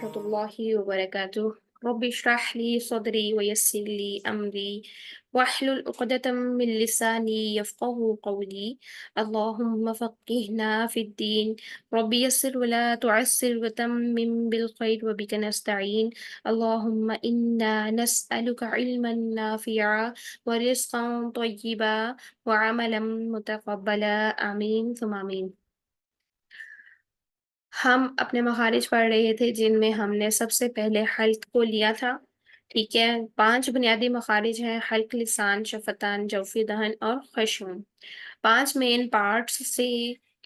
warahmatullahi wabarakatuh. Rabbi shrah li sadri wa yassir li amri wahlul 'uqdatam min lisani yafqahu qawli. Allahumma faqqihna fid din. Rabbi yassir wa la tu'assir wa tammim bil khair wa bika nasta'in. Allahumma inna nas'aluka ilman nafi'a wa rizqan tayyiba wa 'amalan mutaqabbala. Amin thumma amin. हम अपने मखारिज पढ़ रहे थे जिनमें हमने सबसे पहले Hulk को लिया था। ठीक है, 5 बुनियादी मखारिज हैं: हल्क, लिसान, शफ़तान, जौफ़ी दहन और ख़शूम। 5 मेन पार्ट्स से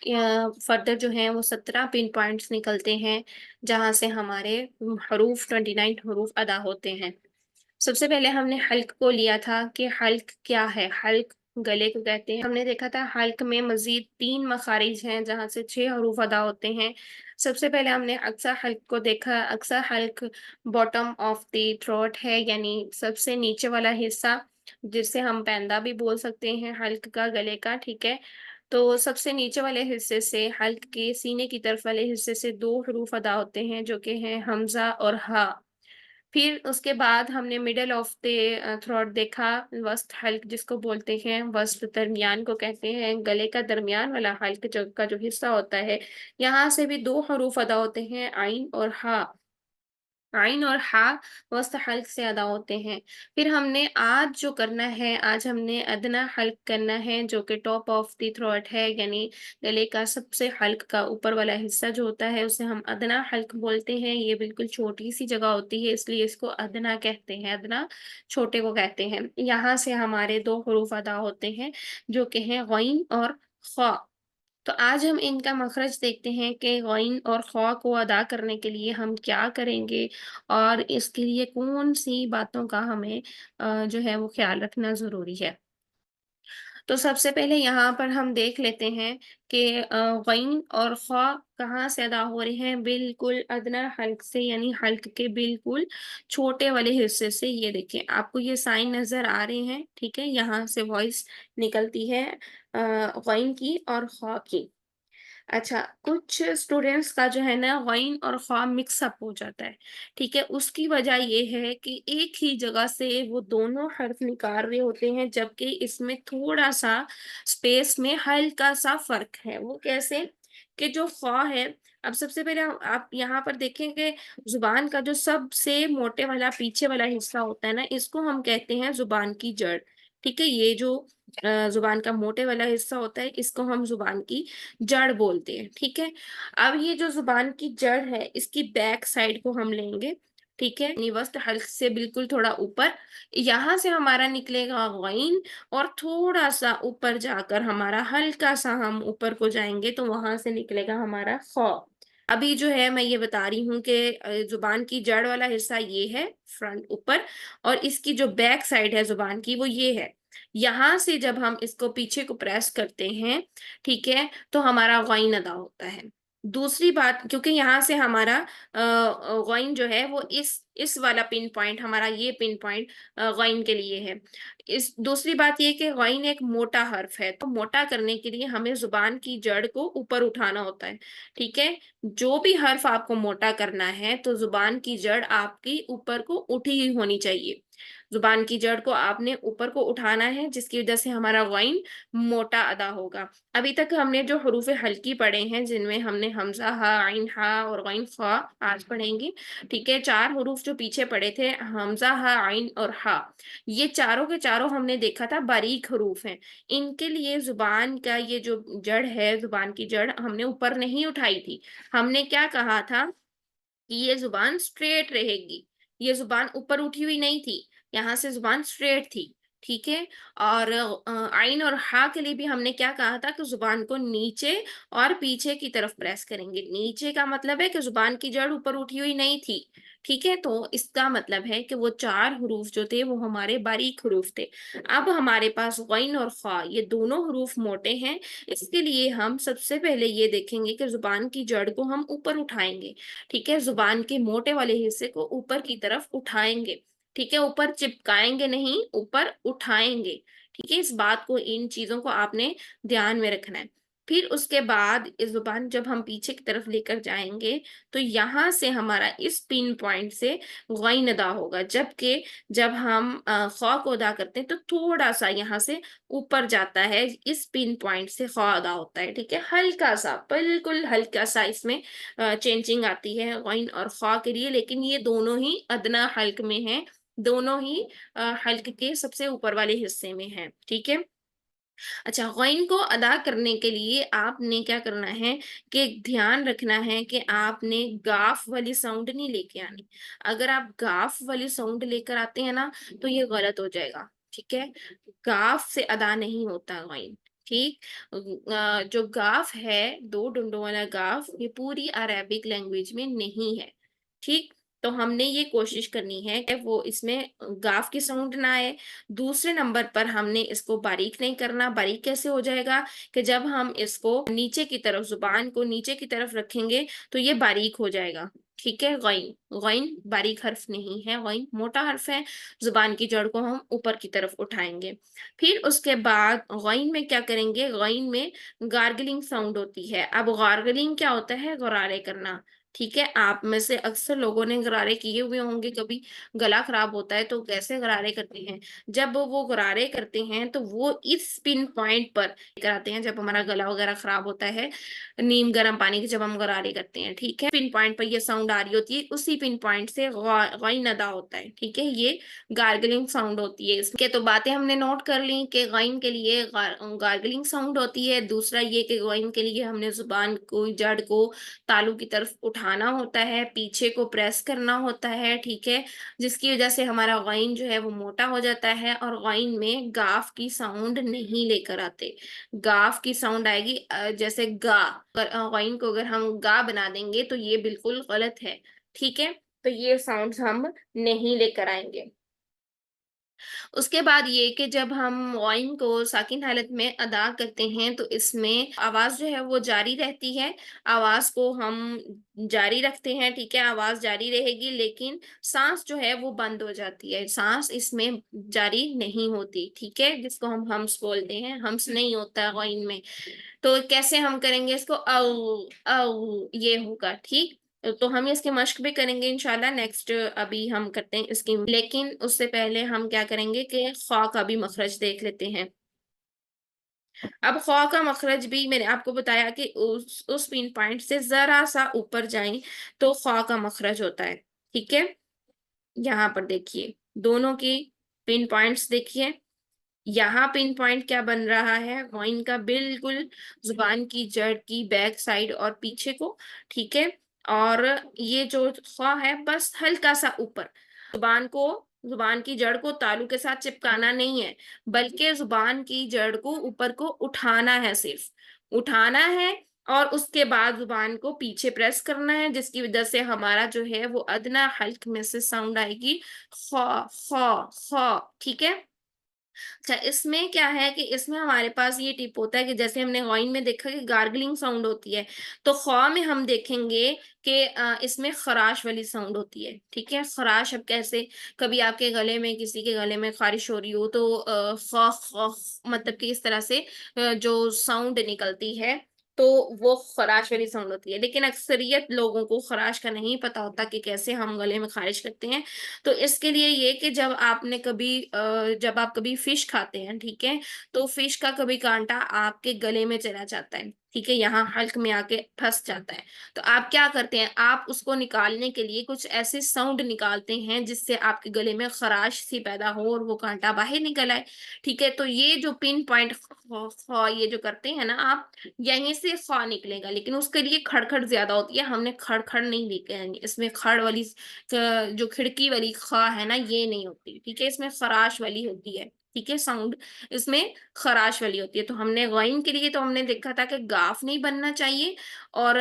फर्दर जो हैं वो 17 पिन पॉइंट्स निकलते हैं, जहाँ से हमारे हरूफ 29 हरूफ अदा होते हैं। सबसे पहले हमने हल्क को लिया था कि हल्क क्या है? हल्क गले को कहते हैं। हमने देखा था हल्क में मज़ीद 3 मखारिज हैं जहाँ से 6 हरूफ अदा होते हैं। सबसे पहले हमने अक्सा हल्क को देखा। अक्सा हल्क बॉटम ऑफ द थ्रोट है, यानी सबसे नीचे वाला हिस्सा, जिसे हम पैंदा भी बोल सकते हैं हल्क का, गले का, ठीक है? तो सबसे नीचे वाले हिस्से से, हल्क के सीने की तरफ वाले हिस्से से 2 हरूफ अदा होते हैं जो कि हैं हमज़ा और हा। फिर उसके बाद हमने मिडल ऑफ द थ्रोट देखा, वस्त हल्क जिसको बोलते हैं, वस्त दरमियान को कहते हैं, गले का दरमियान वाला हल्क जो हिस्सा होता है, यहाँ से भी 2 हरूफ अदा होते हैं, आइन और हा। आइन और हा वस्त हल्क से अदा होते हैं। फिर हमने आज जो करना है, आज हमने अदना हल्क करना है जो कि टॉप ऑफ द थ्रोट है, यानी गले का सबसे हल्क का ऊपर वाला हिस्सा जो होता है उसे हम अदना हल्क बोलते हैं। ये बिल्कुल छोटी सी जगह होती है, इसलिए इसको अदना कहते हैं। अदना छोटे को कहते हैं। यहाँ से हमारे 2 हरूफ अदा होते हैं जो कि हैं गइन और ख्वा। तो आज हम इनका मखरज देखते हैं कि गइन और ख़ा को अदा करने के लिए हम क्या करेंगे और इसके लिए कौन-सी बातों का हमें जो है वो ख़्याल रखना ज़रूरी है। तो सबसे पहले यहाँ पर हम देख लेते हैं कि गइन और ख़ा कहाँ से अदा हो रहे हैं, बिल्कुल अदना हल्क से, यानी हल्क के बिल्कुल छोटे वाले हिस्से से। ये देखिए, आपको ये साइन नज़र आ रहे हैं, ठीक है? यहाँ से वॉइस निकलती है गइन की और ख़ा की। अच्छा, कुछ स्टूडेंट्स का जो है ना गइन और ख़ा मिक्स अप हो जाता है, ठीक है? उसकी वजह ये है कि एक ही जगह से वो दोनों हर्फ निकाल रहे होते हैं, जबकि इसमें थोड़ा-सा स्पेस में हल्का-सा फ़र्क है। वो कैसे? कि जो ख़ा है, अब सबसे पहले आप यहाँ पर देखें कि ज़ुबान का जो सबसे मोटे वाला पीछे वाला हिस्सा होता है ना, इसको हम कहते हैं ज़ुबान की जड़, ठीक है? ये जो ज़ुबान का मोटे वाला हिस्सा होता है, इसको हम ज़ुबान की जड़ बोलते हैं, ठीक है? अब ये जो ज़ुबान की जड़ है, इसकी बैक साइड को हम लेंगे, ठीक है? निवस्त हल्क से बिल्कुल थोड़ा ऊपर, यहाँ से हमारा निकलेगा गइन और थोड़ा-सा ऊपर जाकर हमारा हल्का-सा हम ऊपर को जाएँगे तो वहाँ से निकलेगा हमारा ख़। अभी जो है मैं ये बता रही हूँ कि ज़ुबान की जड़ वाला हिस्सा ये है, फ्रंट ऊपर, और इसकी जो बैक साइड है ज़ुबान की वो ये है। यहाँ से जब हम इसको पीछे को प्रेस करते हैं, ठीक है? तो हमारा गइन अदा होता है। दूसरी बात, क्योंकि यहाँ से हमारा गइन जो है वो इस वाला पिन पॉइंट, हमारा ये पिन पॉइंट गइन के लिए है। इस दूसरी बात ये कि गइन एक मोटा हर्फ है, तो मोटा करने के लिए हमें ज़ुबान की जड़ को ऊपर उठाना होता है, ठीक है? जो भी हर्फ आपको मोटा करना है, तो ज़ुबान की जड़ आपकी ऊपर को उठी हुई होनी चाहिए। ज़ुबान की जड़ को आपने ऊपर को उठाना है, जिसकी वजह से हमारा गइन मोटा अदा होगा। अभी तक हमने जो हरूफ़ हल्की पढ़े हैं, जिनमें हमने हमज़ा, हा, आइन, हा और गइन, ख़ा आज पढ़ेंगे, ठीक है? 4 हरूफ़ जो पीछे पढ़े थे, हमज़ा, हा, आइन और हा, ये चारों के चारों हमने देखा था बारीक हरूफ़ हैं। इनके लिए ज़ुबान का ये जो जड़ है, ज़ुबान की जड़ हमने ऊपर नहीं उठाई थी। हमने क्या कहा था कि ये ज़ुबान स्ट्रेट रहेगी, ये ज़ुबान ऊपर उठी हुई नहीं थी, यहाँ से ज़ुबान स्ट्रेट थी, ठीक है? और आइन और हा के लिए भी हमने क्या कहा था कि ज़ुबान को नीचे और पीछे की तरफ प्रेस करेंगे। नीचे का मतलब है कि ज़ुबान की जड़ ऊपर उठी हुई नहीं थी, ठीक है? तो इसका मतलब है कि वो 4 हरूफ जो थे वो हमारे बारीक हरूफ थे। अब हमारे पास गइन और ख़ा ये दोनों हरूफ मोटे हैं, इसके लिए हम सबसे पहले ये देखेंगे कि ज़ुबान की जड़ को हम ऊपर उठाएँगे। ठीक है? ज़ुबान के मोटे वाले हिस्से को ऊपर की तरफ उठाएँगे, ठीक है? ऊपर चिपकाएँगे नहीं, ऊपर उठाएँगे, ठीक है? इस बात को, इन चीज़ों को आपने ध्यान में रखना है। پھر اس کے بعد اس زبان جب ہم پیچھے کی طرف لے کر جائیں گے تو یہاں سے ہمارا اس پن پوائنٹ سے غین ادا ہوگا، جبکہ جب ہم خا کو ادا کرتے ہیں تو تھوڑا سا یہاں سے اوپر جاتا ہے، اس پن پوائنٹ سے خا ادا ہوتا ہے، ٹھیک ہے، ہلکا سا، بالکل ہلکا سا اس میں چینجنگ آتی ہے غین اور خا کے لیے، لیکن یہ دونوں ہی ادنا حلق میں ہیں، دونوں ہی حلق کے سب سے اوپر والے حصے میں ہیں، ٹھیک ہے۔ اچھا، غین کو ادا کرنے کے لیے آپ نے کیا کرنا ہے کہ دھیان رکھنا ہے کہ آپ نے گاف والی ساؤنڈ نہیں لے کے آنی۔ اگر آپ گاف والی ساؤنڈ لے کر آتے ہیں نا تو یہ غلط ہو جائے گا، ٹھیک ہے، گاف سے ادا نہیں ہوتا غین، ٹھیک۔ جو گاف ہے، دو ڈنڈوں والا گاف، یہ پوری عربک لینگویج میں نہیں ہے، ٹھیک۔ تو ہم نے یہ کوشش کرنی ہے کہ وہ اس میں گاف کی ساؤنڈ نہ آئے۔ دوسرے نمبر پر ہم نے اس کو باریک نہیں کرنا۔ باریک کیسے ہو جائے گا کہ جب ہم اس کو نیچے کی طرف، زبان کو نیچے کی طرف رکھیں گے تو یہ باریک ہو جائے گا، ٹھیک ہے۔ غین، غین باریک حرف نہیں ہے، غین موٹا حرف ہے، زبان کی جڑ کو ہم اوپر کی طرف اٹھائیں گے۔ پھر اس کے بعد غین میں کیا کریں گے، غین میں گارگلنگ ساؤنڈ ہوتی ہے۔ اب گارگلنگ کیا ہوتا ہے، غرارے کرنا، ٹھیک ہے۔ آپ میں سے اکثر لوگوں نے غرارے کیے ہوئے ہوں گے، کبھی گلا خراب ہوتا ہے تو کیسے غرارے کرتے ہیں۔ جب وہ غرارے کرتے ہیں تو وہ اس پن پوائنٹ پر کراتے ہیں، جب ہمارا گلا وغیرہ خراب ہوتا ہے، نیم گرم پانی کی جب ہم غرارے کرتے ہیں، ٹھیک ہے، پن پوائنٹ پر یہ ساؤنڈ آ رہی ہوتی ہے، اسی پن پوائنٹ سے غین ادا ہوتا ہے، ٹھیک ہے، یہ گارگلنگ ساؤنڈ ہوتی ہے۔ اس کے تو باتیں ہم نے نوٹ کر لی کہ غین کے لیے گارگلنگ ساؤنڈ ہوتی ہے۔ دوسرا یہ کہ غین کے لیے ہم نے زبان کو، جڑ کو تالو کی طرف اٹھانا ہوتا ہے، پیچھے کو پریس کرنا ہوتا ہے، ٹھیک ہے، جس کی وجہ سے ہمارا غین جو ہے وہ موٹا ہو جاتا ہے، اور غین میں گاف کی ساؤنڈ نہیں لے کر آتے۔ گاف کی ساؤنڈ آئے گی جیسے گا، غین کو اگر ہم گا بنا دیں گے تو یہ بالکل غلط ہے، ٹھیک ہے، تو یہ ساؤنڈ ہم نہیں لے کر آئیں گے۔ اس کے بعد یہ کہ جب ہم غین کو ساکن حالت میں ادا کرتے ہیں تو اس میں آواز جو ہے وہ جاری رہتی ہے، آواز کو ہم جاری رکھتے ہیں، ٹھیک ہے، آواز جاری رہے گی، لیکن سانس جو ہے وہ بند ہو جاتی ہے، سانس اس میں جاری نہیں ہوتی، ٹھیک ہے، جس کو ہم ہمس بولتے ہیں، ہمس نہیں ہوتا ہے غین میں۔ تو کیسے ہم کریں گے اس کو، او او یہ ہوگا، ٹھیک۔ تو ہم اس کی مشق بھی کریں گے انشاءاللہ نیکسٹ، ابھی ہم کرتے ہیں اس کی، لیکن اس سے پہلے ہم کیا کریں گے کہ خا کا بھی مخرج دیکھ لیتے ہیں۔ اب خا کا مخرج بھی میں نے آپ کو بتایا کہ اس پن پوائنٹ سے ذرا سا اوپر جائیں تو خا کا مخرج ہوتا ہے، ٹھیک ہے۔ یہاں پر دیکھیے دونوں کی پن پوائنٹس دیکھیے، یہاں پن پوائنٹ کیا بن رہا ہے، غین کا بالکل زبان کی جڑ کی بیک سائڈ اور پیچھے کو، ٹھیک ہے، اور یہ جو خا ہے بس ہلکا سا اوپر، زبان کو، زبان کی جڑ کو تالو کے ساتھ چپکانا نہیں ہے، بلکہ زبان کی جڑ کو اوپر کو اٹھانا ہے، صرف اٹھانا ہے، اور اس کے بعد زبان کو پیچھے پریس کرنا ہے، جس کی وجہ سے ہمارا جو ہے وہ ادنا حلق میں سے ساؤنڈ آئے گی خا خا خا، ٹھیک ہے۔ اچھا، اس میں کیا ہے کہ اس میں ہمارے پاس یہ ٹپ ہوتا ہے کہ جیسے ہم نے غین میں دیکھا کہ گارگلنگ ساؤنڈ ہوتی ہے، تو خواہ میں ہم دیکھیں گے کہ اس میں خراش والی ساؤنڈ ہوتی ہے، ٹھیک ہے۔ خراش اب کیسے، کبھی آپ کے گلے میں، کسی کے گلے میں خارش ہو رہی ہو تو خواہ خواہ مطلب کہ اس طرح سے جو ساؤنڈ نکلتی ہے تو وہ خراش والی ساؤنڈ ہوتی ہے، لیکن اکثریت لوگوں کو خراش کا نہیں پتا ہوتا کہ کیسے ہم گلے میں خارش کرتے ہیں۔ تو اس کے لیے یہ کہ جب آپ نے کبھی جب آپ کبھی فش کھاتے ہیں، ٹھیک ہے، تو فش کا کبھی کانٹا آپ کے گلے میں چلا جاتا ہے، ٹھیک ہے، یہاں حلق میں آ کے پھنس جاتا ہے، تو آپ کیا کرتے ہیں، آپ اس کو نکالنے کے لیے کچھ ایسے ساؤنڈ نکالتے ہیں جس سے آپ کے گلے میں خراش سی پیدا ہو اور وہ کانٹا باہر نکل آئے، ٹھیک ہے۔ تو یہ جو پن پوائنٹ یہ جو کرتے ہیں نا آپ، یہیں سے خواہ نکلے گا، لیکن اس کے لیے کھڑ کھڑ زیادہ ہوتی ہے، ہم نے کھڑ کھڑ نہیں لے کے آئیں گے، اس میں کھڑ والی جو کھڑکی والی خا ہے نا یہ نہیں ہوتی، ٹھیک ہے، اس میں خراش والی ہوتی ہے، ٹھیک ہے، ساؤنڈ اس میں خراش والی ہوتی ہے۔ تو ہم نے غین کے لیے تو ہم نے دیکھا تھا کہ گاف نہیں بننا چاہیے، اور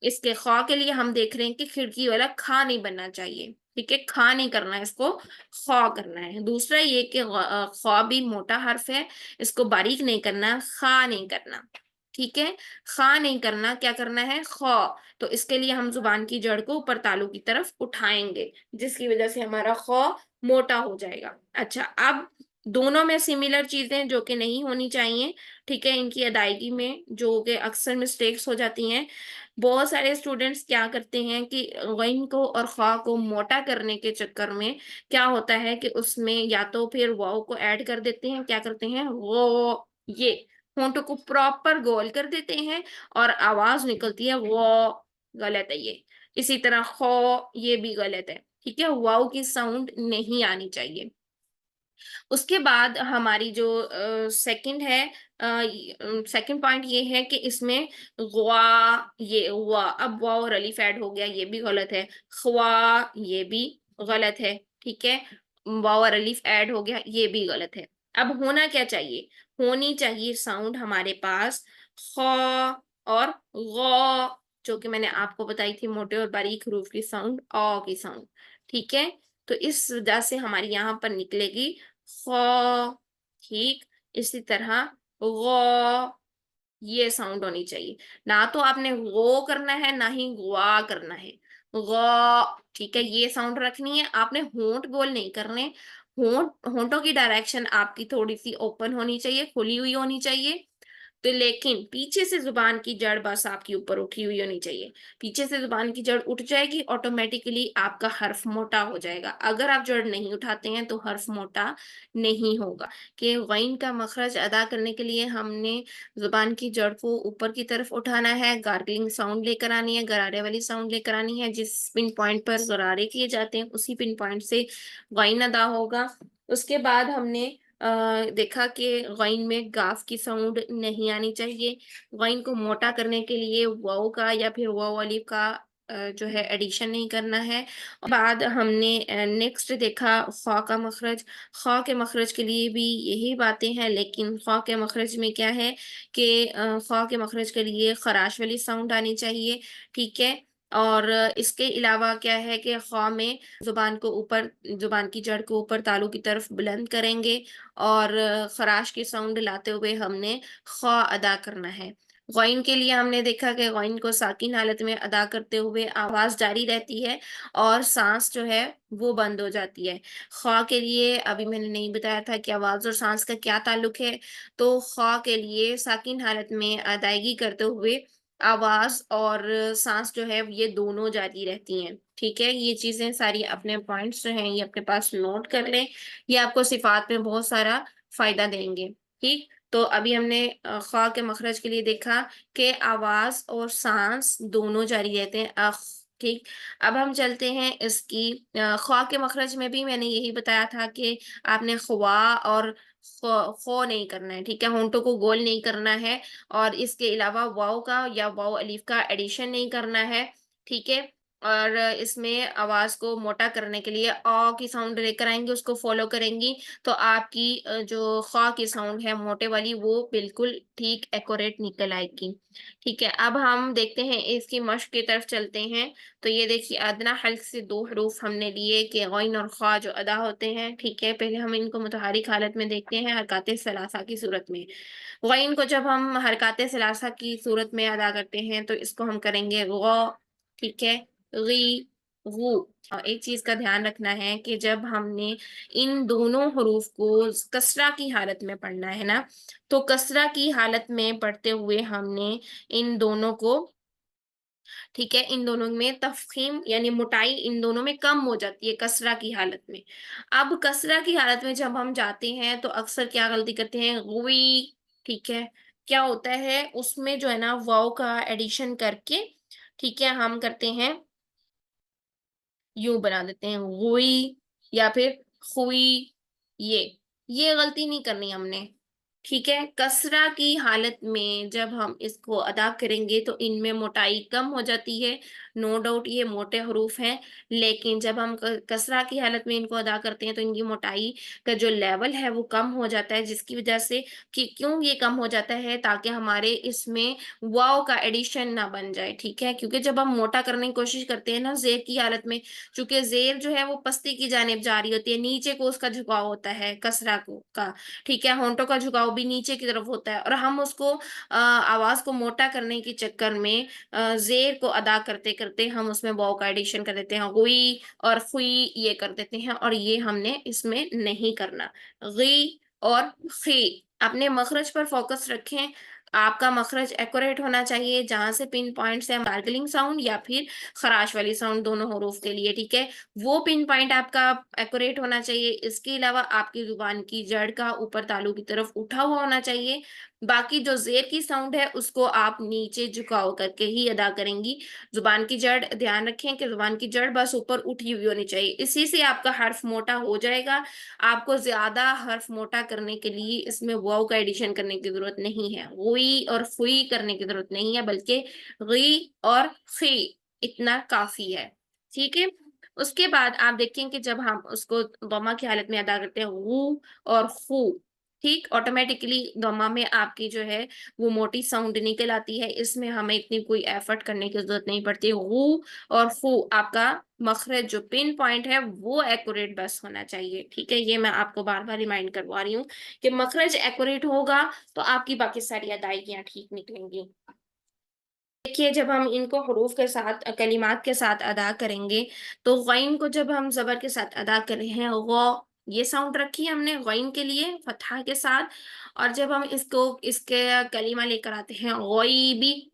اس کے خواہ کے لیے ہم دیکھ رہے ہیں کہ کھڑکی والا کھا نہیں بننا چاہیے، ٹھیک ہے، کھا نہیں کرنا ہے، اس کو خواہ کرنا ہے۔ دوسرا یہ کہ خواہ بھی موٹا حرف ہے، اس کو باریک نہیں کرنا، خا نہیں کرنا، ٹھیک ہے، خا نہیں کرنا، کیا کرنا ہے، خواہ۔ تو اس کے لیے ہم زبان کی جڑ کو اوپر تالو کی طرف اٹھائیں گے، جس کی وجہ سے ہمارا خواہ موٹا ہو جائے گا۔ اچھا، اب दोनों में सिमिलर चीजें जो कि नहीं होनी चाहिए, ठीक है, इनकी अदायगी में जो कि अक्सर मिस्टेक्स हो जाती हैं। बहुत सारे स्टूडेंट्स क्या करते हैं कि ग़ैन को और ख़ा को मोटा करने के चक्कर में क्या होता है कि उसमें या तो फिर वाव को ऐड कर देते हैं, क्या करते हैं वो, ये होंठों को प्रॉपर गोल कर देते हैं और आवाज निकलती है वो, गलत है ये। इसी तरह खो, ये भी गलत है, ठीक है, वाव की साउंड नहीं आनी चाहिए। उसके बाद हमारी जो सेकंड है, सेकंड पॉइंट ये है कि इसमें ग़वा, ये वा, अब वाव और अलिफ ऐड हो गया, ये भी गलत है। ख़्वा, ये भी गलत है, ठीक है। वाव और अलिफ ऐड हो गया, ये भी गलत है। अब होना क्या चाहिए? होनी चाहिए साउंड हमारे पास ख और ग़, जो कि मैंने आपको बताई थी मोटे और बारीक हरूफ की साउंड, अ की साउंड, ठीक है। तो इस वजह से हमारी यहाँ पर निकलेगी ख, ठीक। इसी तरह ग़, ये साउंड होनी चाहिए। ना तो आपने वो करना है, ना ही ग्वा करना है। ग़, ठीक है, ये साउंड रखनी है। आपने होंठ गोल नहीं करने। होंठों की डायरेक्शन आपकी थोड़ी-सी ओपन होनी चाहिए, खुली हुई होनी चाहिए। तो लेकिन पीछे से ज़ुबान की जड़ बस आपकी ऊपर उठी हुई होनी चाहिए। पीछे से ज़ुबान की जड़ उठ जाएगी, ऑटोमैटिकली आपका हर्फ मोटा हो जाएगा। अगर आप जड़ नहीं उठाते हैं, तो हर्फ मोटा नहीं होगा। कि ग़ैन का मखरज अदा करने के लिए हमने ज़ुबान की जड़ को ऊपर की तरफ उठाना है, गार्गलिंग साउंड लेकर आनी है, गरारे वाली साउंड लेकर आनी है। जिस पिन पॉइंट पर गरारे किए जाते हैं, उसी पिन पॉइंट से ग़ैन अदा होगा। उसके बाद हमने देखा कि ग़ैन में गाफ की साउंड नहीं आनी चाहिए। ग़ैन को मोटा करने के लिए वाव का या फिर वाव अलिफ का जो है एडिशन नहीं करना है। बाद हमने नेक्स्ट देखा ख़ा का मखरज। ख़ा के मखरज के लिए भी यही बातें हैं, लेकिन ख़ा के मखरज में क्या है कि ख़ा के मखरज के लिए खराश वाली साउंड आनी चाहिए, ठीक है। और इसके अलावा क्या है कि ख़ा में ज़ुबान को ऊपर, ज़ुबान की जड़ को ऊपर तालू की तरफ बुलंद करेंगे और खराश की साउंड लाते हुए हमने ख़ा अदा करना है। ग़ैन के लिए हमने देखा कि ग़ैन को साकिन हालत में अदा करते हुए आवाज़ जारी रहती है और साँस जो है वो बंद हो जाती है। ख़ा के लिए अभी मैंने नहीं बताया था कि आवाज़ और साँस का क्या ताल्लुक है, तो ख़ा के लिए साकिन हालत में अदायगी करते हुए आवाज़ और साँस जो है ये दोनों जारी रहती हैं, ठीक है? ये चीज़ें सारी अपने पॉइंट्स जो हैं ये अपने पास नोट कर लें, ये आपको सिफ़ात में बहुत सारा फ़ायदा देंगे, ठीक? तो अभी हमने ख़ा के मखरज के लिए देखा कि आवाज़ और साँस दोनों जारी रहते हैं, ठीक। अब हम चलते हैं इसकी ख़ा के मखरज में भी मैंने यही बताया था कि आपने ख़्वा और ख़ो नहीं करना है, ठीक है? होंठों को गोल नहीं करना है और इसके अलावा वाव का या वाव अलिफ का एडिशन नहीं करना है, ठीक है? और इसमें आवाज़ को मोटा करने के लिए की साउंड लेकर आएँगे, उसको फ़ॉलो करेंगी, तो आपकी जो ख़ा की साउंड है मोटे वाली वो बिल्कुल ठीक एक्यूरेट निकल आएगी, ठीक है? अब हम देखते हैं इसकी मश्क की तरफ चलते हैं। तो ये देखिए अदना हल्क़ से 2 हरूफ हमने लिए कि ग़ैन और ख़ा जो अदा होते हैं, ठीक है? पहले हम इनको मुतहर्रिक हालत में देखते हैं हरकत सलासा की सूरत में। ग़ैन को जब हम हरकत सलासा की सूरत में अदा करते हैं, तो इसको हम करेंगे ग़, ठीक है? ग़ी, ग़ू। एक चीज़ का ध्यान रखना है कि जब हमने इन दोनों हरूफ को कसरा की हालत में पढ़ना है ना, तो कसरा की हालत में पढ़ते हुए हमने इन दोनों को, ठीक है, इन दोनों में तफ़ख़ीम यानी मोटाई इन दोनों में कम हो जाती है कसरा की हालत में। अब कसरा की हालत में जब हम जाते हैं तो अक्सर क्या गलती करते हैं, ग़ुई, ठीक है? क्या होता है उसमें जो है ना वाव का एडिशन करके, ठीक है, हम करते हैं यूँ बना देते हैं ग़ुई या फिर ख़ुई, ये। ये गलती नहीं करनी हमने, ठीक है? कसरा की हालत में जब हम इसको अदा करेंगे तो इनमें मोटाई कम हो जाती है, नो डाउट ये मोटे हरूफ हैं, लेकिन जब हम क कसरा की हालत में इनको अदा करते हैं तो इनकी मोटाई का जो लेवल है वो कम हो जाता है, जिसकी वजह से कि क्यों ये कम हो जाता है ताकि हमारे इसमें वाव का एडिशन ना बन जाए, ठीक है? क्योंकि जब हम मोटा करने की कोशिश करते हैं ना ज़ेर की हालत में, चूँकि ज़ेर जो है वो पस्ती की जानिब जा रही होती है, नीचे को उसका झुकाव होता है कसरा को का, ठीक है? होंठों का झुकाव वाव भी नीचे की तरफ होता है और हम उसको आवाज को मोटा करने के चक्कर में जेर को अदा करते करते हम उसमें वाव का एडिशन कर देते हैं, गुई और खुई ये कर देते हैं, और ये हमने इसमें नहीं करना। गी और खी, अपने मखरज पर फोकस रखें। आपका मखरज एक्यूरेट होना चाहिए, जहां से पिन पॉइंट से हम गार्गलिंग साउंड या फिर खराश वाली साउंड दोनों हरूफ के लिए, ठीक है, वो पिन पॉइंट आपका एक्यूरेट होना चाहिए। इसके अलावा आपकी जुबान की जड़ का ऊपर तालू की तरफ उठा हुआ होना चाहिए। बाकी जो जेर की साउंड है उसको आप नीचे झुकाव करके ही अदा करेंगी। जुबान की जड़, ध्यान रखें कि जुबान की जड़ बस ऊपर उठी हुई होनी चाहिए, इसी से आपका हर्फ मोटा हो जाएगा। आपको ज्यादा हर्फ मोटा करने के लिए इसमें वाव का एडिशन करने की जरूरत नहीं है, गुई और फुई करने की जरूरत नहीं है, बल्कि गी और खी इतना काफी है, ठीक है। उसके बाद आप देखें कि जब हम उसको दोमा की हालत में अदा करते हैं, वो और खू, ठीक, ऑटोमेटिकली दोमा में आपकी जो है वो मोटी साउंड निकल आती है, इसमें हमें इतनी कोई एफर्ट करने की जरूरत नहीं पड़ती। वो और फू, आपका मखरज जो पिन पॉइंट है वो एक्यूरेट बस होना चाहिए, ठीक है। ये मैं आपको बार बार रिमाइंड करवा रही हूँ कि मखरज एक्यूरेट होगा तो आपकी बाकी सारी अदायगियां ठीक निकलेंगी। देखिए, जब हम इनको हरूफ के साथ, कलिमात के साथ अदा करेंगे, तो गैन को जब हम ज़बर के साथ अदा कर रहे हैं, गौ, ये साउंड रखी है हमने गैन के लिए फतहा के साथ, और जब हम इसको, इसके कलीमा लेकर आते हैं गौइबी,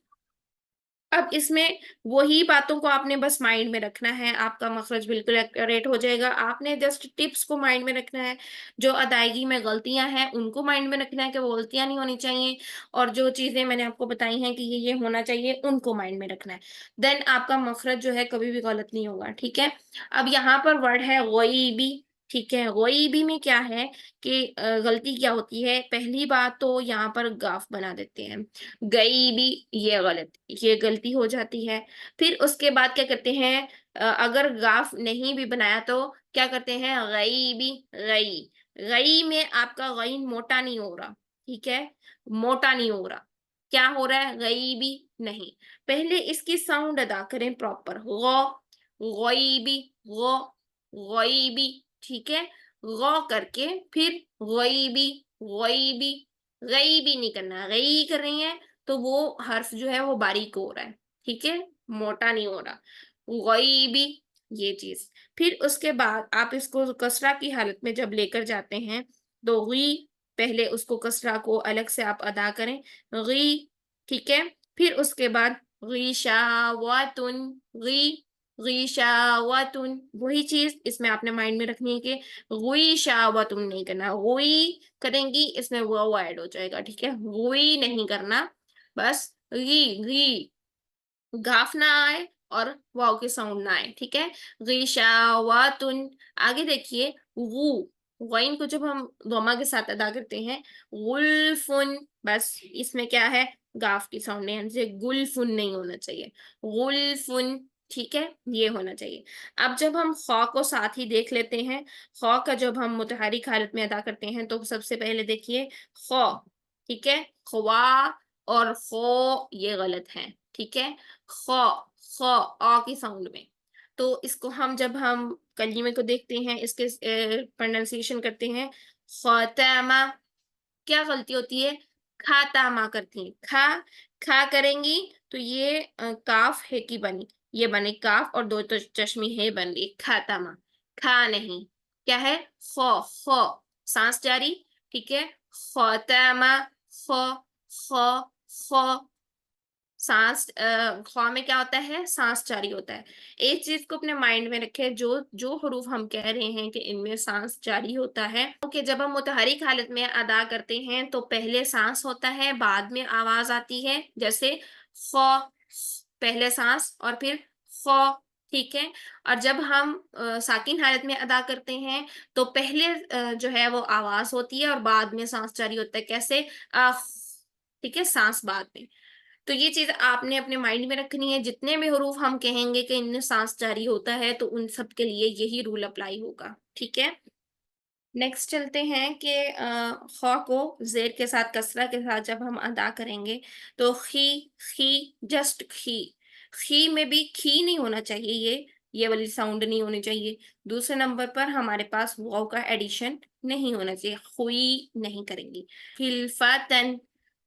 अब इसमें वही बातों को आपने बस माइंड में रखना है, आपका मखरज बिल्कुल एक्यूरेट हो जाएगा। आपने जस्ट टिप्स को माइंड में रखना है, जो अदायगी में गलतियां हैं उनको माइंड में रखना है कि वो गलतियां नहीं होनी चाहिए, और जो चीजें मैंने आपको बताई हैं कि ये होना चाहिए उनको माइंड में रखना है। देन आपका मखरज जो है कभी भी गलत नहीं होगा, ठीक है। अब यहाँ पर वर्ड है गईबी, ठीक है। गईबी में क्या है कि गलती क्या होती है, पहली बात तो यहाँ पर गाफ बना देते हैं, गई भी, ये गलत, ये गलती हो जाती है। फिर उसके बाद क्या करते हैं, अगर गाफ नहीं भी बनाया तो क्या करते हैं, गई भी, गई, गई में आपका गईन मोटा नहीं हो रहा, ठीक है, मोटा नहीं हो रहा। क्या हो रहा है, गई भी नहीं। पहले इसकी साउंड अदा करें प्रॉपर, गौ, गई भी, गौ, गई भी, ठीक है। गौ करके फिर गई भी, गई भी, गई भी नहीं करना, गई कर रही है तो वो हर्फ जो है वो बारीक हो रहा है, ठीक है, मोटा नहीं हो रहा, गई भी, ये चीज। फिर उसके बाद आप इसको कसरा की हालत में जब लेकर जाते हैं, तो गी, पहले उसको कसरा को अलग से आप अदा करें, गी, ठीक है। फिर उसके बाद गिशावतुन, गी, गिशावतुन, वही चीज इसमें आपने माइंड में रखनी है कि गिशावतुन नहीं करना, गी करेंगी इसमें वो ऐड हो जाएगा, ठीक है, गी नहीं करना, बस गी, गी, गाफ ना आए और वाव की साउंड ना आए, ठीक है। गिशावतुन। आगे देखिए, गु, गइन को जब हम दोमा के साथ अदा करते हैं, गुल्फुन, बस इसमें क्या है, गाफ की साउंड नहीं आनी चाहिए, गुल्फुन नहीं होना चाहिए, गुल्फुन, ठीक है, ये होना चाहिए। अब जब हम खौ को साथ ही देख लेते हैं, खौ का जब हम मुतहरिक हालत में अदा करते हैं तो सबसे पहले देखिए खौ, ठीक है, ख्वा और खो ये गलत है, ठीक है, ख, ख, आ की साउंड में। तो इसको हम जब हम कलीमे को देखते हैं, इसके प्रोनाउंसिएशन करते हैं, खातामा, क्या गलती होती है, खातामा करती है, खा, खा करेंगी तो ये काफ है की बनी, ये बने काफ और दो तो चश्मी है बन रही, खातामा, खा नहीं, क्या है, खो, खो, सांस जारी, ठीक है, खातामा, खो, खो, खो, सांस ख्वा में क्या होता है, सांस जारी होता है। एक चीज को अपने माइंड में रखें, जो जो हरूफ हम कह रहे हैं कि इनमें सांस जारी होता है, ओके, जब हम मुतहरिक हालत में अदा करते हैं तो पहले सांस होता है, बाद में आवाज आती है, जैसे ख्वा, पहले सांस और फिर ख्वा, ठीक है। और जब हम साकिन हालत में अदा करते हैं तो पहले जो है वो आवाज होती है और बाद में सांस जारी होता है, कैसे, अह, ठीक है, सांस बाद में। तो ये चीज आपने अपने माइंड में रखनी है, जितने भी हरूफ हम कहेंगे कि इनमें सांस जारी होता है तो उन सब के लिए यही रूल अप्लाई होगा, ठीक है। नेक्स्ट चलते हैं कि ख को जेर के साथ, कसरा के साथ जब हम अदा करेंगे तो खी, खी, जस्ट खी, खी में भी खी नहीं होना चाहिए, ये یہ والی ساؤنڈ نہیں ہونی چاہیے۔ دوسرے نمبر پر ہمارے پاس واو کا ایڈیشن نہیں ہونا چاہیے، خوئی نہیں کریں گی۔ خلفتن،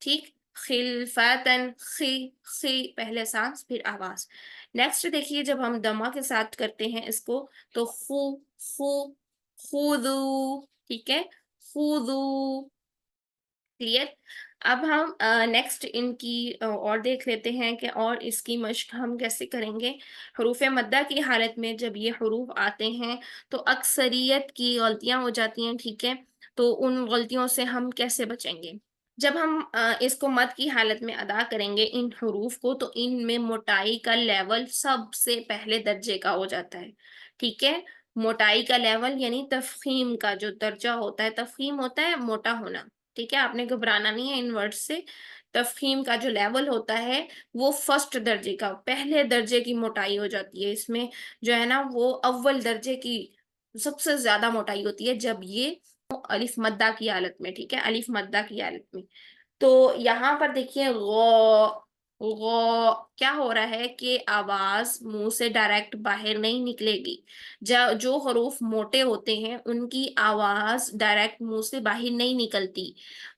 ٹھیک، خلفتن، خی پہلے سانس پھر آواز۔ نیکسٹ دیکھیے جب ہم دما کے ساتھ کرتے ہیں اس کو تو خو، خودو، ٹھیک ہے، خودو، کلیئر۔ اب ہم نیکسٹ ان کی اور دیکھ لیتے ہیں کہ اور اس کی مشق ہم کیسے کریں گے۔ حروف مدہ کی حالت میں جب یہ حروف آتے ہیں تو اکثریت کی غلطیاں ہو جاتی ہیں، ٹھیک ہے، تو ان غلطیوں سے ہم کیسے بچیں گے؟ جب ہم اس کو مد کی حالت میں ادا کریں گے ان حروف کو تو ان میں موٹائی کا لیول سب سے پہلے درجے کا ہو جاتا ہے، ٹھیک ہے۔ موٹائی کا لیول یعنی تفخیم کا جو درجہ ہوتا ہے، تفخیم ہوتا ہے موٹا ہونا، ٹھیک ہے، آپ نے گھبرانا نہیں ہے ان ورڈ سے۔ تفخیم کا جو لیول ہوتا ہے وہ فرسٹ درجے کا، پہلے درجے کی موٹائی ہو جاتی ہے، اس میں جو ہے نا وہ اول درجے کی سب سے زیادہ موٹائی ہوتی ہے جب یہ الف مدہ کی حالت میں، ٹھیک ہے، الف مدہ کی حالت میں۔ تو یہاں پر دیکھیے غو کیا ہو رہا ہے کہ آواز منہ سے ڈائریکٹ باہر نہیں نکلے گی۔ جو حروف موٹے ہوتے ہیں ان کی آواز ڈائریکٹ منہ سے باہر نہیں نکلتی۔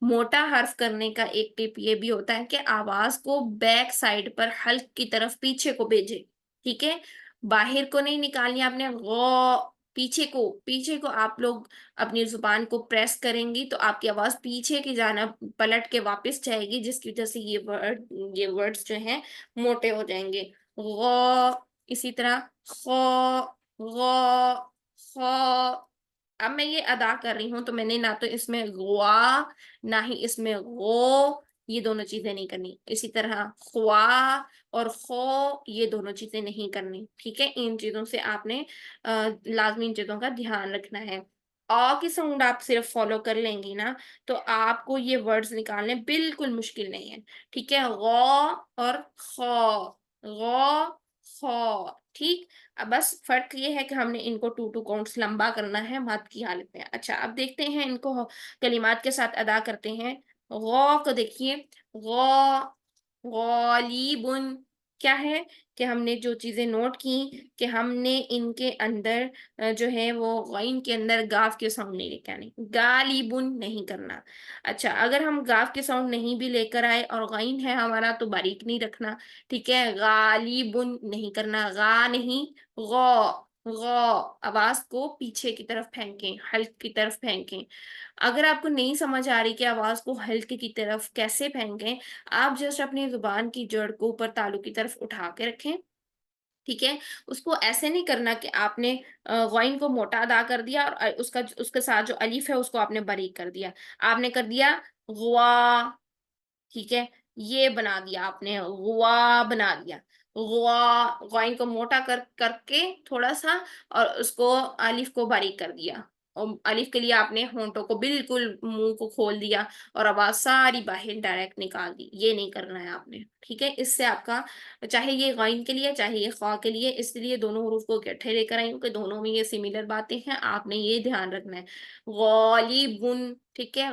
موٹا حرف کرنے کا ایک ٹپ یہ بھی ہوتا ہے کہ آواز کو بیک سائڈ پر حلق کی طرف پیچھے کو بھیجے، ٹھیک ہے، باہر کو نہیں نکالنی آپ نے، پیچھے کو آپ لوگ اپنی زبان کو پریس کریں گی تو آپ کی آواز پیچھے کی جانب پلٹ کے واپس جائے گی، جس کی وجہ سے یہ ورڈز جو ہیں موٹے ہو جائیں گے۔ غ، اسی طرح خ، غ، خ۔ اب میں یہ ادا کر رہی ہوں تو میں نے نہ تو اس میں غوا نہ ہی اس میں غو، یہ دونوں چیزیں نہیں کرنی۔ اسی طرح خوا اور خو، یہ دونوں چیزیں نہیں کرنی، ٹھیک ہے، ان چیزوں سے آپ نے لازمی ان چیزوں کا دھیان رکھنا ہے۔ کی ساؤنڈ آپ صرف فالو کر لیں گی نا تو آپ کو یہ ورڈز نکالنے بالکل مشکل نہیں ہے، ٹھیک ہے، غ اور خ، غ، خ، ٹھیک۔ اب بس فرق یہ ہے کہ ہم نے ان کو 2 کاؤنٹس لمبا کرنا ہے مد کی حالت میں۔ اچھا اب دیکھتے ہیں ان کو کلمات کے ساتھ ادا کرتے ہیں۔ غ کو دیکھیے، غ، غالیبن، کیا ہے کہ ہم نے جو چیزیں نوٹ کی کہ ہم نے ان کے اندر جو ہے وہ غین کے اندر گاف کے ساؤنڈ نہیں لے کے آنے، غالیبن نہیں کرنا۔ اچھا اگر ہم گاف کے ساؤنڈ نہیں بھی لے کر آئے اور غین ہے ہمارا تو باریک نہیں رکھنا، ٹھیک ہے، غالیبن نہیں کرنا، غا نہیں، غ، غ، آواز کو پیچھے کی طرف پھینکیں، حلق کی پھینکیں پھینکیں۔ اگر آپ کو نہیں سمجھ آ رہی کہ آواز کو حلق کی طرف کیسے پھینکیں، آپ جسٹ اپنی زبان کی جڑ کو اوپر تالو کی طرف اٹھا کے رکھیں، ٹھیک ہے، اس کو ایسے نہیں کرنا کہ آپ نے غین کو موٹا ادا کر دیا اور اس کے ساتھ جو الف ہے اس کو آپ نے باریک کر دیا، آپ نے کر دیا غوا، ٹھیک ہے، یہ بنا دیا آپ نے، غوا بنا دیا، غوا، غین کو موٹا کر کے تھوڑا سا اور اس کو الف کو باریک کر دیا، اور الف کے لیے آپ نے ہونٹوں کو بالکل منہ کو کھول دیا اور آواز ساری باہر ڈائریکٹ نکال دی، یہ نہیں کرنا ہے آپ نے، ٹھیک ہے۔ اس سے آپ کا چاہے یہ غین کے لیے چاہے یہ خواہ کے لیے، اس لیے دونوں حروف کو اکٹھے لے کر آئیں کیونکہ دونوں میں یہ سملر باتیں ہیں، آپ نے یہ دھیان رکھنا ہے۔ غالیبن، ٹھیک ہے،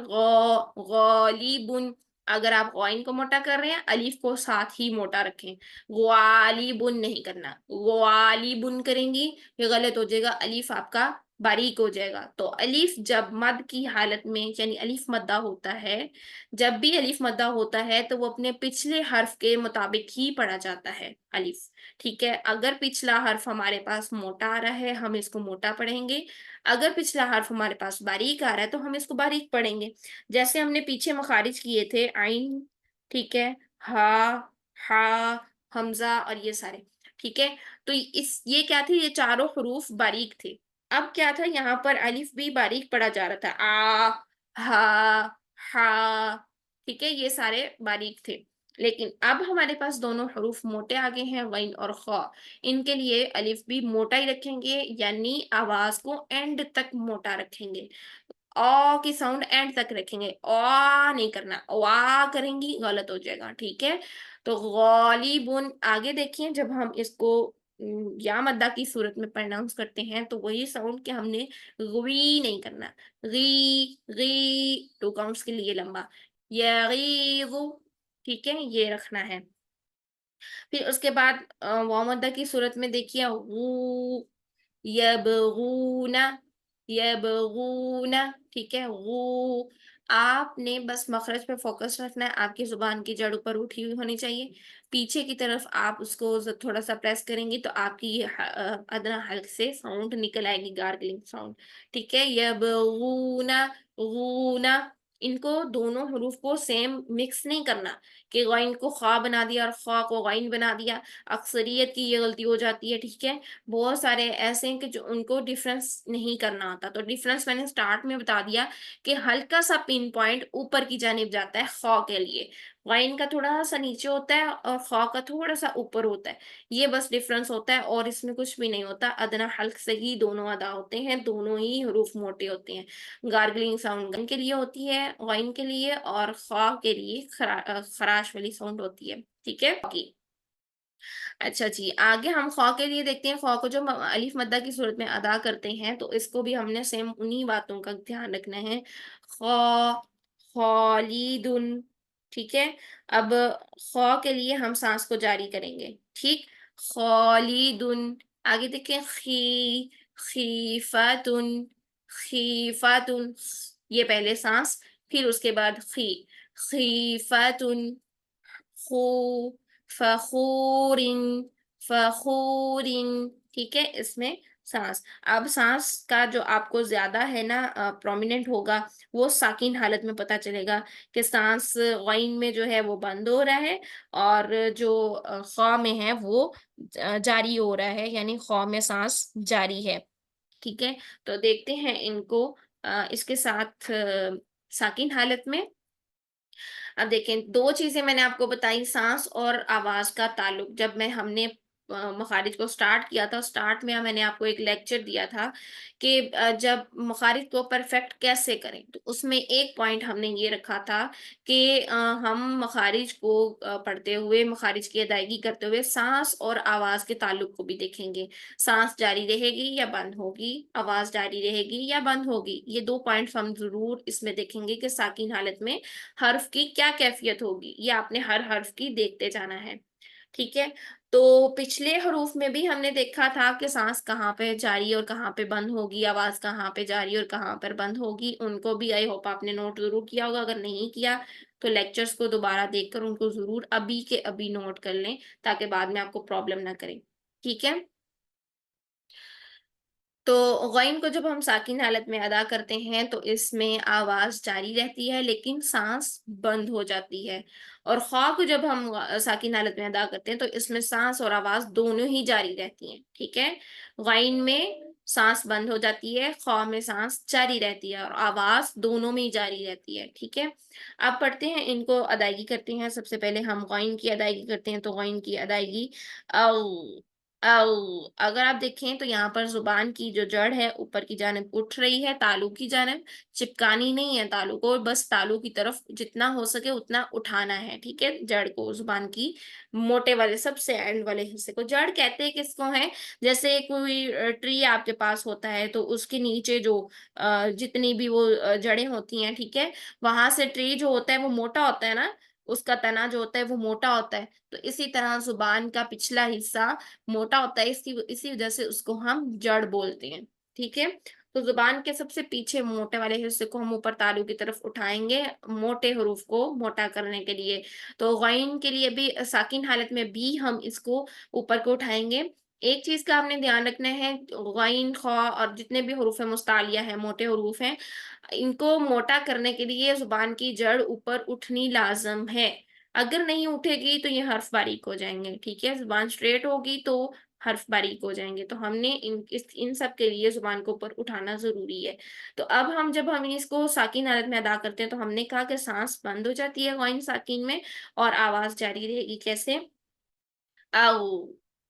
غالیبن، اگر آپ غین کو موٹا کر رہے ہیں الف کو ساتھ ہی موٹا رکھیں، غالیبن نہیں کرنا، غالیبن کریں گی یہ غلط ہو جائے گا، الف آپ کا باریک ہو جائے گا۔ تو الف جب مد کی حالت میں یعنی الف مدہ ہوتا ہے، جب بھی الف مدہ ہوتا ہے تو وہ اپنے پچھلے حرف کے مطابق ہی پڑھا جاتا ہے الف، ٹھیک ہے، اگر پچھلا حرف ہمارے پاس موٹا آ رہا ہے ہم اس کو موٹا پڑھیں گے، اگر پچھلا حرف ہمارے پاس باریک آ رہا ہے تو ہم اس کو باریک پڑھیں گے، جیسے ہم نے پیچھے مخارج کیے تھے عین، ٹھیک ہے، ہا، ہا، حمزہ اور یہ سارے، ٹھیک ہے، تو یہ کیا تھے، یہ چاروں حروف باریک تھے۔ اب کیا تھا یہاں پر الف بھی باریک پڑھا جا رہا تھا، ہا، ہا، ٹھیک ہے، یہ سارے باریک تھے، لیکن اب ہمارے پاس دونوں حروف موٹے آگے ہیں غین اور خا، ان کے لیے الف بھی موٹا ہی رکھیں گے یعنی آواز کو اینڈ تک موٹا رکھیں گے، کی ساؤنڈ اینڈ تک رکھیں گے، نہیں کرنا، کریں گی غلط ہو جائے گا، ٹھیک ہے۔ تو غالیبن آگے دیکھیں جب ہم اس کو یا مدہ کی صورت میں پرناؤنس کرتے ہیں تو وہی ساؤنڈ کہ ہم نے غوی نہیں کرنا، غی، غی 2 کاؤنٹس کے لیے لمبا، یغیظ، ٹھیک ہے، یہ رکھنا ہے۔ फिर उसके बाद वाव मद्दा की सूरत में देखिए गू, यबगूना, यबगूना, ठीक है? गू, आपने बस मखरज पे फ़ोकस रखना है, आपकी ज़ुबान की जड़ ऊपर उठी हुई होनी चाहिए। पीछे की तरफ आप उसको थोड़ा-सा प्रेस करेंगी तो आपकी ये अदना हल्क से साउंड निकल आएगी, गार्गलिंग साउंड, ठीक है? यबगूना, गूना, इनको दोनों हरूफ को सेम मिक्स नहीं करना कि ग़ाइन को ख़ा बना दिया और ख़ा को ग़ाइन बना दिया। अक्सरियत की ये गलती हो जाती है, ठीक है? बहुत सारे ऐसे हैं कि जो उनको डिफरेंस नहीं करना आता, तो डिफरेंस मैंने स्टार्ट में बता दिया कि हल्का सा पिन पॉइंट ऊपर की जानिब जाता है ख के लिए, ग़ाइन का थोड़ा सा नीचे होता है और ख का थोड़ा सा ऊपर होता है, ये बस डिफरेंस होता है और इसमें कुछ भी नहीं होता। अदना हल्क से ही दोनों अदा होते हैं, दोनों ही हरूफ मोटे होते हैं। गार्गलिंग साउंड गन के लिए होती है, ग़ाइन के लिए, और ख के लिए खराश वाली साउंड होती है, ठीक है? अच्छा जी, आगे हम ख़ के लिए देखते हैं, ख़ को जो अलिफ मद्दा की सूरत में अदा करते हैं, तो इसको भी हमने सेम उन्हीं बातों का ध्यान रखना है। ख़, ख़ालिदुन, ठीक है? अब ख़ के लिए हम साँस को जारी करेंगे, ठीक? ख़ालिदुन, आगे देखिए ख़ीफ़ातुन, ख़ीफ़ातुन, ये पहले साँस, फिर उसके बाद ख़ीफ़ातुन, खू, फ़खूरिन, फ़खूरिन, ठीक है? इसमें साँस। अब साँस का जो आपको ज़्यादा है ना प्रोमिनेंट होगा, वो साकिन हालत में पता चलेगा कि साँस ग़ाइन में जो है वो बंद हो रहा है और जो ख़ा में है वो जारी हो रहा है, यानी ख़ा में साँस जारी है, ठीक है? तो देखते हैं इनको इसके साथ साकिन हालत में। अब देखें 2 चीज़ें मैंने आपको बताई, साँस और आवाज़ का ताल्लुक। जब हमने मखारिज को स्टार्ट किया था, स्टार्ट में मैंने आपको एक लेक्चर दिया था कि जब मखारिज को परफेक्ट कैसे करें, तो उसमें एक पॉइंट हमने ये रखा था कि हम मखारिज को पढ़ते हुए, मखारिज की अदायगी करते हुए साँस और आवाज़ के ताल्लुक को भी देखेंगे। साँस जारी रहेगी या बंद होगी, आवाज़ जारी रहेगी या बंद होगी। ये 2 पॉइंट्स हम ज़रूर इसमें देखेंगे कि साकिन हालत में हर्फ की क्या कैफियत होगी, ये आपने हर हर्फ की देखते जाना है, ठीक है? तो पिछले हरूफ में भी हमने देखा था कि सांस कहाँ पे जारी और कहाँ पे बंद होगी, आवाज कहाँ पे जारी और कहाँ पर बंद होगी, उनको भी आई होप आपने नोट जरूर किया होगा। अगर नहीं किया तो लेक्चर्स को दोबारा देखकर उनको जरूर अभी के अभी नोट कर लें, ताकि बाद में आपको प्रॉब्लम ना करे, ठीक है? तो ग़ैन को जब हम साकिन हालत में अदा करते हैं तो इसमें आवाज़ जारी रहती है लेकिन साँस बंद हो जाती है, और ख़ा को जब हम साकिन हालत में अदा करते हैं तो इसमें साँस और आवाज़ दोनों ही जारी रहती हैं, ठीक है? ग़ैन में साँस बंद हो जाती है, ख़ा में साँस जारी रहती है और आवाज़ दोनों में ही जारी रहती है, ठीक है? अब पढ़ते हैं, इनको अदायगी करते हैं। सबसे पहले हम ग़ैन की अदायगी करते हैं, तो ग़ैन की अदायगी औ अगर आप देखें तो यहाँ पर ज़ुबान की जो जड़ है ऊपर की जानिब उठ रही है, तालू की जानिब, चिपकानी नहीं है तालू को, बस तालू की तरफ जितना हो सके उतना उठाना है, ठीक है? जड़ को, ज़ुबान की मोटे वाले सबसे एंड वाले हिस्से को जड़ कहते हैं किसको हैं? जैसे कोई ट्री आपके पास होता है तो उसके नीचे जो जितनी भी वो जड़ें होती हैं, ठीक है? वहाँ से ट्री जो होता है वो मोटा होता है ना, उसका तना जो होता है वो मोटा होता है। तो इसी तरह ज़ुबान का पिछला हिस्सा मोटा होता है, इसी वजह से उसको हम जड़ बोलते हैं, ठीक है? तो ज़ुबान के सबसे पीछे मोटे वाले हिस्से को हम ऊपर तालू की तरफ उठाएँगे, मोटे हरूफ को मोटा करने के लिए। तो ग़ैन के लिए भी साकिन हालत में भी हम इसको ऊपर को उठाएँगे। एक चीज़ का आपने ध्यान रखना है, ग़ैन, ख़ा और जितने भी हरूफ मुस्तालिया हैं, मोटे हरूफ हैं, इनको मोटा करने के लिए ज़ुबान की जड़ ऊपर उठनी लाज़िम है। अगर नहीं उठेगी तो ये हर्फ बारीक हो जाएँगे, ठीक है? ज़ुबान स्ट्रेट होगी तो हर्फ बारीक हो जाएँगे, तो हमने इन सब के लिए ज़ुबान को ऊपर उठाना ज़रूरी है। तो अब जब हम इसको साकिन हालत में अदा करते हैं, तो हमने कहा कि साँस बंद हो जाती है ग़ैन साकिन में और आवाज़ जारी रहेगी, कैसे? औ,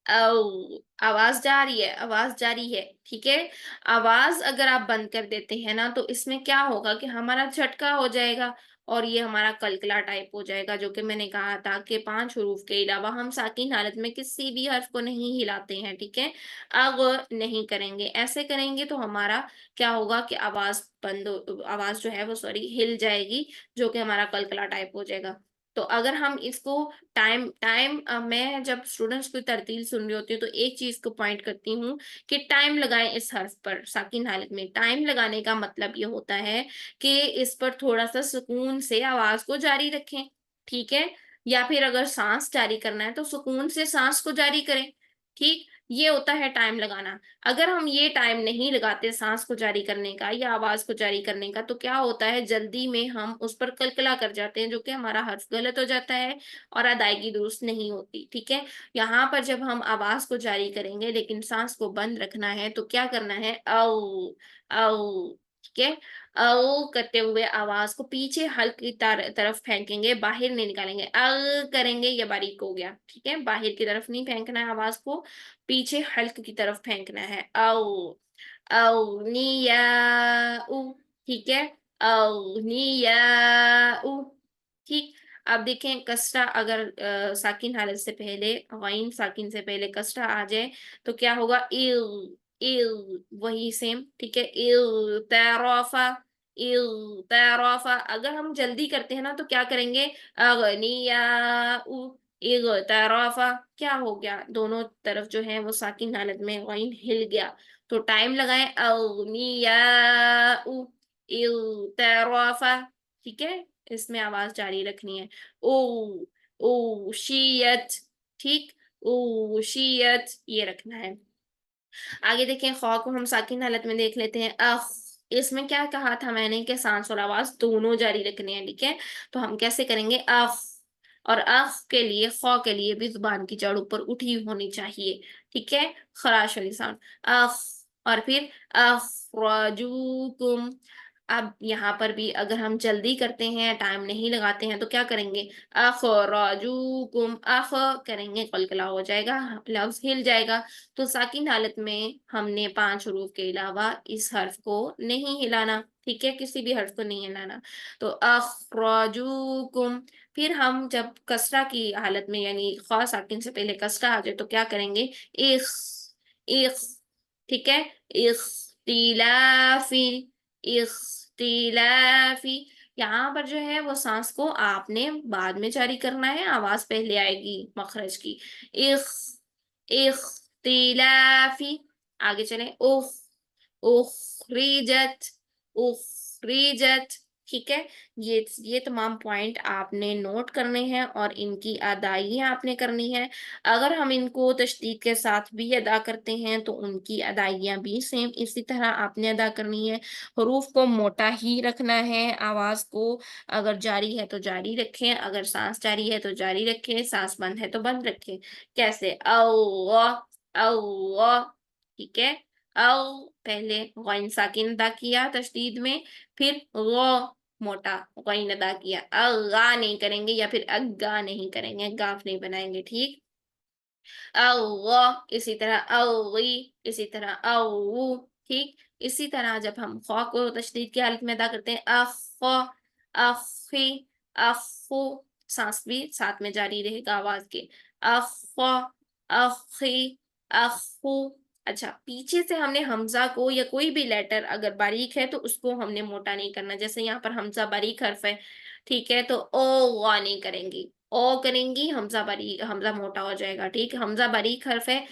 औ, आवाज़ जा रही है, आवाज़ जारी है, ठीक है? आवाज़ अगर आप बंद कर देते हैं ना, तो इसमें क्या होगा कि हमारा झटका हो जाएगा और ये हमारा कलकला टाइप हो जाएगा, जो कि मैंने कहा था कि 5 हरूफ के अलावा हम साकिन हालत में किसी भी हर्फ को नहीं हिलाते हैं, ठीक है? अब नहीं करेंगे, ऐसे करेंगे तो हमारा क्या होगा कि आवाज़ जो है वो सॉरी हिल जाएगी, जो कि हमारा कलकला टाइप हो जाएगा। तो अगर हम इसको टाइम टाइम मैं जब स्टूडेंट्स की तरतील सुन रही होती हूँ तो एक चीज को पॉइंट करती हूँ कि टाइम लगाएं इस हर्फ पर साकिन हालत में। टाइम लगाने का मतलब ये होता है कि इस पर थोड़ा सा सुकून से आवाज को जारी रखें, ठीक है? या फिर अगर सांस जारी करना है तो सुकून से सांस को जारी करें, ठीक? ये होता है टाइम लगाना। अगर हम ये टाइम नहीं लगाते सांस को जारी करने का या आवाज को जारी करने का, तो क्या होता है जल्दी में हम उस पर कलकला कर जाते हैं, जो कि हमारा हर्फ गलत हो जाता है और अदायगी दुरुस्त नहीं होती, ठीक है? यहाँ पर जब हम आवाज को जारी करेंगे लेकिन सांस को बंद रखना है तो क्या करना है, औ औ, ठीक है? औ करते हुए आवाज को पीछे हल्की तरफ फेंकेंगे, बाहर नहीं निकालेंगे। करेंगे, ये बारीक हो गया, ठीक है? बाहर की तरफ नहीं फेंकना है आवाज को, पीछे हल्क की तरफ फेंकना है। औ औ निया उ, ठीक है? औ निया उ, ठीक। अब देखें कसरा अगर साकिन हालत से पहले, गइन साकिन से पहले कसरा आ जाए तो क्या होगा, इल, वही सेम, ठीक है? इल तराफा, इल तराफा। अगर हम जल्दी करते हैं ना तो क्या करेंगे, अगनिया उ, इल तराफा। क्या हो गया, दोनों तरफ जो है वो साकिन हालत में गइन हिल गया। तो टाइम लगाएं, अगनिया उ, इल तराफा, ठीक है? इसमें आवाज जारी रखनी है। ओ ओ शियत, ठीक? ओ शियत, ये रखना है। आगे देखें खौ को हम साकिन हालत में देख लेते हैं, अख। इसमें क्या कहा था मैंने कि सांस और आवाज दोनों जारी रखनी है, ठीक है? तो हम कैसे करेंगे, अख। और अख के लिए, खौ के लिए भी जुबान की जड़ ऊपर उठी होनी चाहिए, ठीक है? खराश वाली साउंड, अख। और फिर अखराजूकुम। अब यहाँ पर भी अगर हम जल्दी करते हैं, टाइम नहीं लगाते हैं, तो क्या करेंगे, अखराजूकुम। अख करेंगे, कलकला हो जाएगा, लफ्ज हिल जाएगा। तो साकिन हालत में हमने 5 हरूफ के अलावा इस हर्फ को नहीं हिलाना, ठीक है? किसी भी हर्फ को नहीं हिलाना। तो अखराजूकुम। फिर हम जब कसरा की हालत में, यानी खा साकिन से पहले कसरा आ जाए तो क्या करेंगे, इख, इख, ठीक है? इख्तिलाफी, इख्तिलाफी। यहाँ पर जो है वो सांस को आपने बाद में जारी करना है, आवाज पहले आएगी मखरज की। इख, इख्तिलाफी। आगे चलें, उख, उखरिजत, उखरिजत, ठीक है? ये तमाम पॉइंट आपने नोट करने हैं और इनकी अदायगी आपने करनी है। अगर हम इनको तशदीद के साथ भी अदा करते हैं तो उनकी अदायगियाँ भी सेम इसी तरह आपने अदा करनी है। हरूफ को मोटा ही रखना है, आवाज़ को अगर जारी है तो जारी रखें, अगर सांस जारी है तो जारी रखें, सांस बंद है तो बंद रखें। कैसे, अल्लाह, ठीक है? पहले गैन साकिन अदा किया तशदीद में, फिर मोटा गैन अदा किया, अल्लाह नहीं करेंगे या फिर अग्गा नहीं करेंगे, गाफ नहीं बनाएंगे, ठीक? अल्लाह, इसी तरह अल्ली, इसी तरह अऊ, ठीक? इसी तरह जब हम खौ को तशदीद की हालत में अदा करते हैं, अख, अखी, अखु, सांस भी साथ में जारी रहेगा आवाज के, अख, अखी, अखु। अच्छा, पीछे से हमने हमजा को या कोई भी लेटर अगर बारीक है तो उसको हमने मोटा नहीं करना। जैसे यहाँ पर हमजा बारीक हर्फ है, ठीक है? तो ओ वा नहीं करेंगी, ओ करेंगी, हमजा बारीक, हमजा मोटा हो जाएगा, ठीक? हमजा बारीक हर्फ है,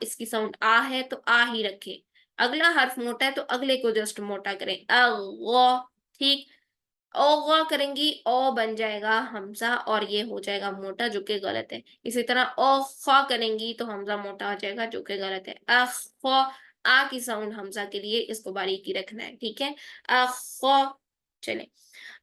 इसकी साउंड आ है तो आ ही रखें। अगला हर्फ मोटा है तो अगले को जस्ट मोटा करें, ठीक? ओ करेंगी, ओ बन जाएगा हमजा और ये हो जाएगा मोटा, जो कि गलत है। इसी तरह ओ ख करेंगी तो हमजा मोटा हो जाएगा, जो कि गलत है। आ की साउंड हमजा के लिए इसको बारीकी रखना है, ठीक है? अख। चलें,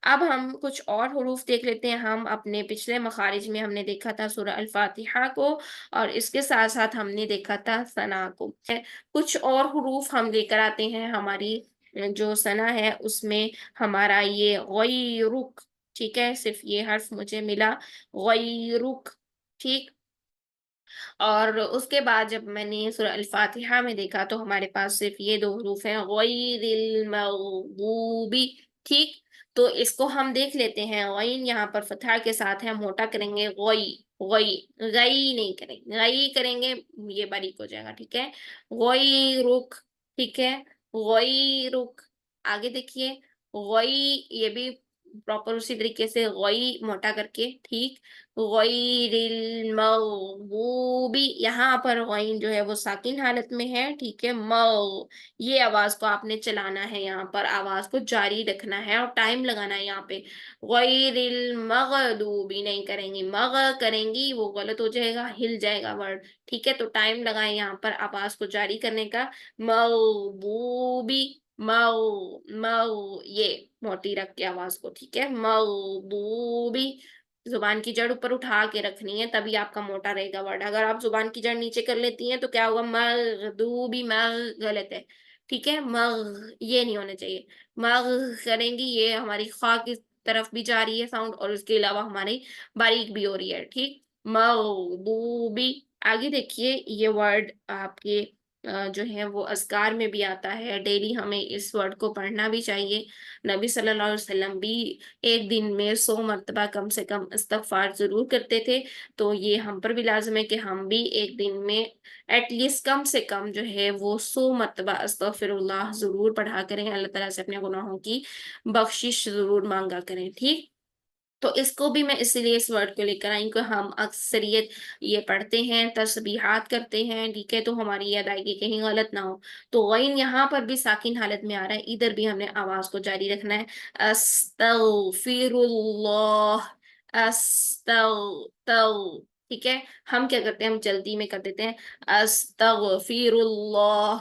अब हम कुछ और हुरूफ देख लेते हैं। हम अपने पिछले मखारिज में हमने देखा था सूरह अल-फातिहा को और इसके साथ-साथ हमने देखा था सना को। कुछ और हुरूफ हम लेकर आते हैं, हमारी जो सना है उसमें हमारा ये गयरुक, ठीक है? सिर्फ ये हर्फ मुझे मिला, गयरुक, ठीक? और उसके बाद जब मैंने सूरह अल-फातिहा में देखा तो हमारे पास सिर्फ ये 2 हरूफ हैं, गयरिल मग़ज़ूबी, ठीक? तो इसको हम देख लेते हैं, गइन यहाँ पर फ़तह के साथ है, मोटा करेंगे गई, गई, गई नहीं करेंगे, गई करेंगे ये बारीक हो जाएगा, ठीक है? गयरुक, ठीक है? गयरुक। आगे देखिए, गई, ये भी प्रॉपर उसी तरीके से ग़ई मोटा करके, ठीक? गैरिल मग़ज़ूबी, यहाँ पर ग़ैन जो है वो साकिन हालत में है, ठीक है? ये आवाज़ को आपने चलाना है, यहाँ पर आवाज़ को जारी रखना है और टाइम लगाना है यहाँ पे। गैरिल मग़दूबी नहीं करेंगी, करेंगी वो गलत हो जाएगा, हिल जाएगा वर्ड, ठीक है? तो टाइम लगाएँ यहाँ पर आवाज़ को जारी करने का। मग़बूबी, ये मोटी रख के आवाज़ को, ठीक है? मग़बूबी, ज़ुबान की जड़ ऊपर उठा के रखनी है, तभी आपका मोटा रहेगा वर्ड। अगर आप ज़ुबान की जड़ नीचे कर लेती हैं, तो क्या होगा? मग़दूबी, गलत है, ठीक है? ये नहीं होना चाहिए। करेंगी, ये हमारी ख़ा की तरफ भी जा रही है साउंड और उसके अलावा हमारी बारीक भी हो रही है, ठीक? मग़दूबी। आगे देखिए, ये वर्ड आपके जो है वो अज़कार में भी आता है, डेली हमें इस वर्ड को पढ़ना भी चाहिए। नबी सल्लल्लाहु अलैहि वसल्लम भी एक दिन में 100 मर्तबा कम से कम इस्तिग़फ़ार ज़रूर करते थे, तो ये हम पर भी लाज़िम है कि हम भी एक दिन में एटलीस्ट कम से कम जो है वो 100 मर्तबा अस्तग़फ़िरुल्लाह ज़रूर पढ़ा करें, अल्लाह ताला से अपने गुनाहों की बख़्शिश ज़रूर माँगा करें, ठीक? तो इसको भी मैं इसीलिए इस वर्ड को लेकर आई कि हम अक्सरियत ये पढ़ते हैं, तस्बीहात करते हैं, ठीक है? तो हमारी ये अदायगी कहीं गलत ना हो। तो ग़ैन यहाँ पर भी साकिन हालत में आ रहा है, इधर भी हमने आवाज़ को जारी रखना है। अस्तग़फिरुल्लाह, ठीक है? हम क्या करते हैं, हम जल्दी में कर देते हैं, अस्तग़फिरुल्लाह,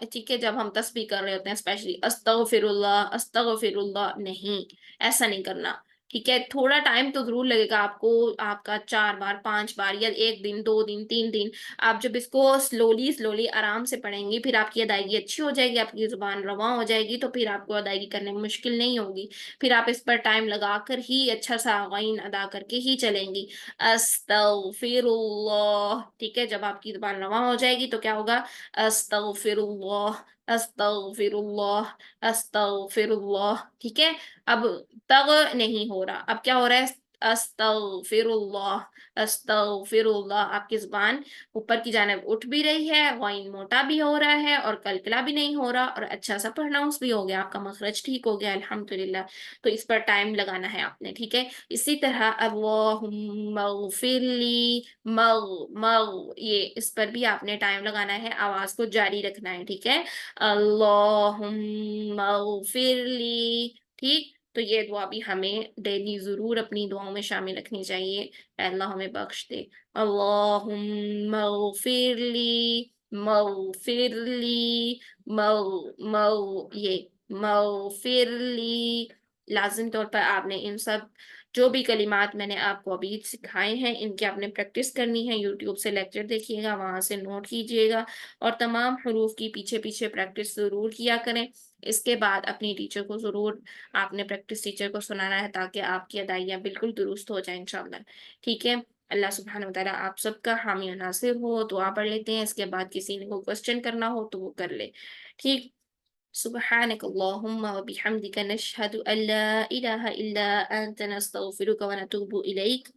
ठीक है? जब हम तस्बीह कर रहे होते हैं स्पेशली अस्तग़फिरुल्लाह नहीं, ऐसा नहीं करना, ठीक है? थोड़ा टाइम तो ज़रूर लगेगा आपको, आपका 4 बार, 5 बार या 1 दिन, 2 दिन, 3 दिन। आप जब इसको स्लोली आराम से पढ़ेंगी, फिर आपकी अदायगी अच्छी हो जाएगी, आपकी ज़ुबान रवां हो जाएगी, तो फिर आपको अदायगी करने में मुश्किल नहीं होगी। फिर आप इस पर टाइम लगाकर ही अच्छा-सा ग़ैन अदा करके ही चलेंगी। अस्तग़फिरुल्लाह, ठीक है? जब आपकी ज़ुबान रवां हो जाएगी, तो क्या होगा? अस्तग़फिरुल्लाह, अस्तग़फिरुल्लाह, अस्तग़फिरुल्लाह, ठीक है? अब तग नहीं हो रहा, अब क्या हो रहा है? अस्तग़फिरुल्लाह, अस्तग़फिरुल्लाह, आपकी ज़ुबान ऊपर की जानिब उठ भी रही है, ग़ैन मोटा भी हो रहा है और कलकला भी नहीं हो रहा और अच्छा-सा प्रोनाउंस भी हो गया, आपका मखरज ठीक हो गया अल्हम्दुलिल्लाह। तो इस पर टाइम लगाना है आपने, ठीक है? इसी तरह अल्लाहुम्मा इग़फ़िरली, ये इस पर भी आपने टाइम लगाना है, आवाज़ को जारी रखना है, ठीक है? अल्लाहुम्मा इग़फ़िरली, ठीक? तो ये दुआ भी हमें डेली ज़रूर अपनी दुआओं में शामिल रखनी चाहिए। ऐ अल्लाह हमें बख्श दे। अल्लाहुम्मा इग़फ़िरली, मग़फ़िरली, मग़फ़िरली। लाज़िम तौर पर आपने इन सब जो भी कलिमात मैंने आपको अभी सिखाए हैं, इनकी आपने प्रैक्टिस करनी है। यूट्यूब से लेक्चर देखिएगा, वहाँ से नोट कीजिएगा और तमाम हरूफ की पीछे-पीछे प्रैक्टिस ज़रूर किया करें। इसके बाद अपनी टीचर को ज़रूर आपने प्रैक्टिस टीचर को सुनाना है ताकि आपकी अदाइयाँ बिल्कुल दुरुस्त हो जाएँ इंशाअल्लाह। ठीक है? अल्लाह सुब्हानहू व तआला आप सबका हामी और नासिर हो। दुआ पढ़ लेते हैं, इसके बाद किसी ने को क्वेश्चन करना हो तो वो कर ले। ठीक? सुब्हानक अल्लाहुम्मा व बिहम्दिका नशहदु अल्ला इलाहा इल्ला अंता नस्तगफिरुका व नतूबु इलैक।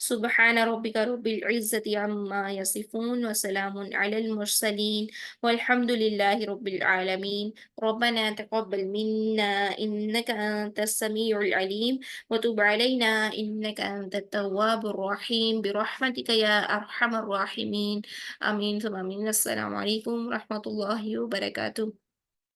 सुब्हान रब्बिका रब्बिल इज़्ज़ति अम्मा यसिफून व सलामुन अलल मुरसलीन वल्हम्दुलिल्लाहि रब्बिल आलमीन। रब्बना तक़ब्बल मिन्ना इन्नका अंतस समीउल अलीम व तुब अलैना इन्नका अंतत तव्वाबुर रहीम बिरहमतिका या अरहमर राहिमीन। आमीन सुम्मा आमीन। अस्सलामु अलैकुम व रहमतुल्लाहि व बरकातुहू।